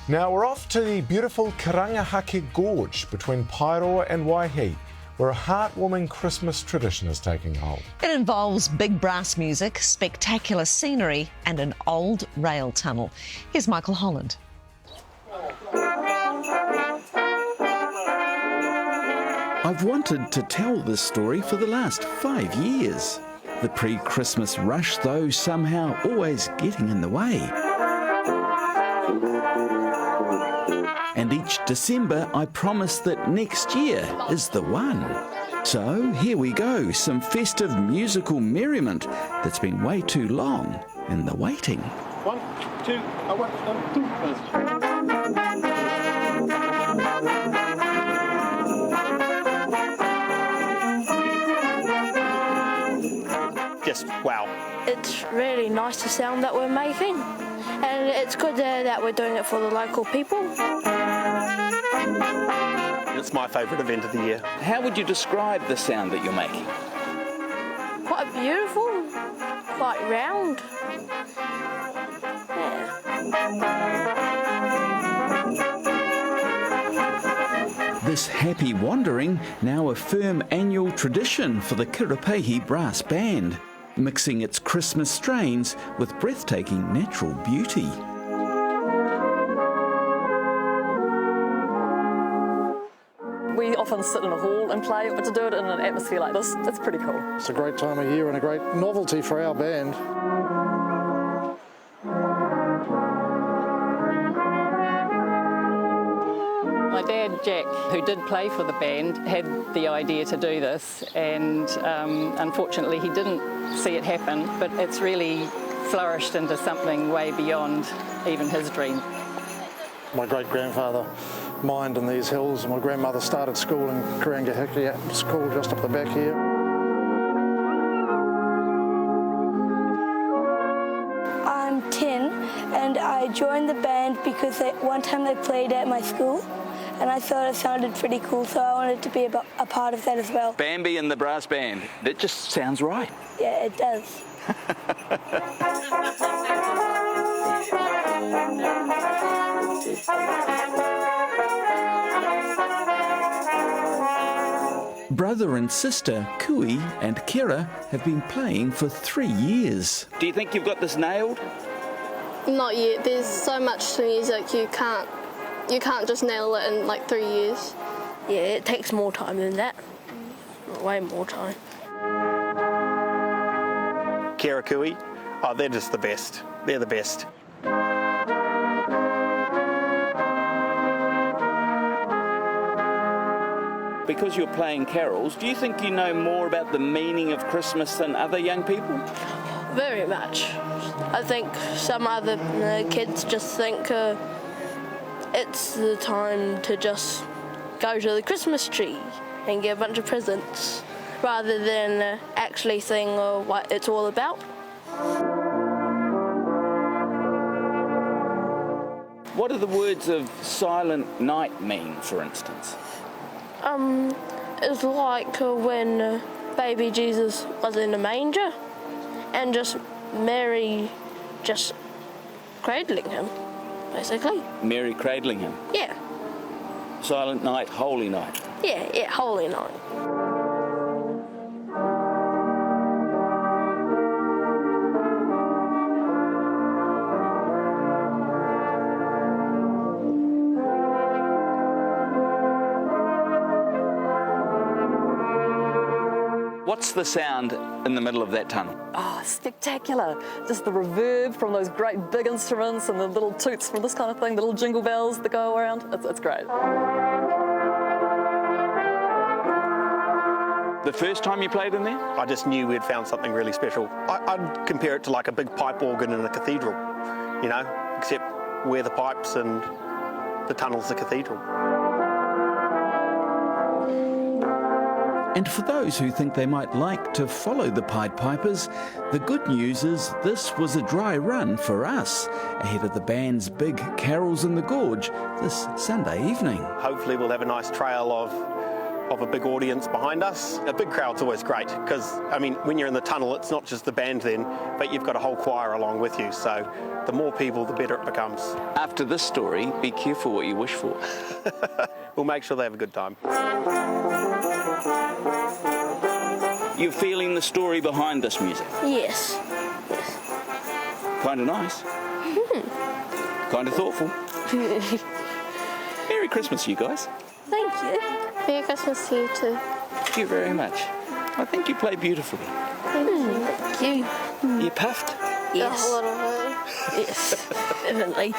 Now we're off to the beautiful Karangahake Gorge between Paeroa and Waihi, where a heartwarming Christmas tradition is taking hold. It involves big brass music, spectacular scenery and an old rail tunnel. Here's Michael Holland. I've wanted to tell this story for the last 5 years. The pre-Christmas rush, though, somehow always getting in the way. And each December I promise that next year is the one. So here we go, some festive musical merriment that's been way too long in the waiting. 1, 2, 1, 2. Just wow. It's really nice the sound that we're making, and it's good that we're doing it for the local people. It's my favourite event of the year. How would you describe the sound that you're making? Quite beautiful, quite round. Yeah. This happy wandering, now a firm annual tradition for the Kerepehi Brass Band, mixing its Christmas strains with breathtaking natural beauty. We often sit in a hall and play, but to do it in an atmosphere like this, it's pretty cool. It's a great time of year and a great novelty for our band. My dad, Jack, who did play for the band, had the idea to do this, and unfortunately he didn't see it happen, but it's really flourished into something way beyond even his dream. My great-grandfather mined in these hills, and my grandmother started school in Karangahake, school just up the back here. I'm 10 and I joined the band because one time they played at my school and I thought it sounded pretty cool, so I wanted to be a part of that as well. Bambi and the brass band, that just sounds right. Yeah, it does. Brother and sister, Kui and Kiara, have been playing for 3 years. Do you think you've got this nailed? Not yet. There's so much music you can't just nail it in like 3 years. Yeah, it takes more time than that. Way more time. Kiara, Kui, oh, they're just the best. They're the best. Because you're playing carols, do you think you know more about the meaning of Christmas than other young people? Very much. I think some other kids just think it's the time to just go to the Christmas tree and get a bunch of presents, rather than actually seeing what it's all about. What do the words of Silent Night mean, for instance? It's like when baby Jesus was in the manger and just Mary just cradling him, basically. Mary cradling him? Yeah. Silent Night, Holy Night. Yeah, Holy Night. What's the sound in the middle of that tunnel? Oh, spectacular. Just the reverb from those great big instruments and the little toots from this kind of thing, the little jingle bells that go around. It's great. The first time you played in there? I just knew we'd found something really special. I'd compare it to like a big pipe organ in a cathedral, you know, except we're the pipes and the tunnel's the cathedral. And for those who think they might like to follow the Pied Pipers, the good news is this was a dry run for us, ahead of the band's big carols in the gorge this Sunday evening. Hopefully we'll have a nice trail of of a big audience behind us. A big crowd's always great because, I mean, when you're in the tunnel, it's not just the band then, but you've got a whole choir along with you. So the more people, the better it becomes. After this story, be careful what you wish for. We'll make sure they have a good time. You're feeling the story behind this music? Yes. Kind of nice. Kind of thoughtful. Merry Christmas, you guys. Thank you. Merry Christmas to you too. Thank you very much. I think you play beautifully. Thank you. You puffed? Yes. A little bit. Yes, definitely.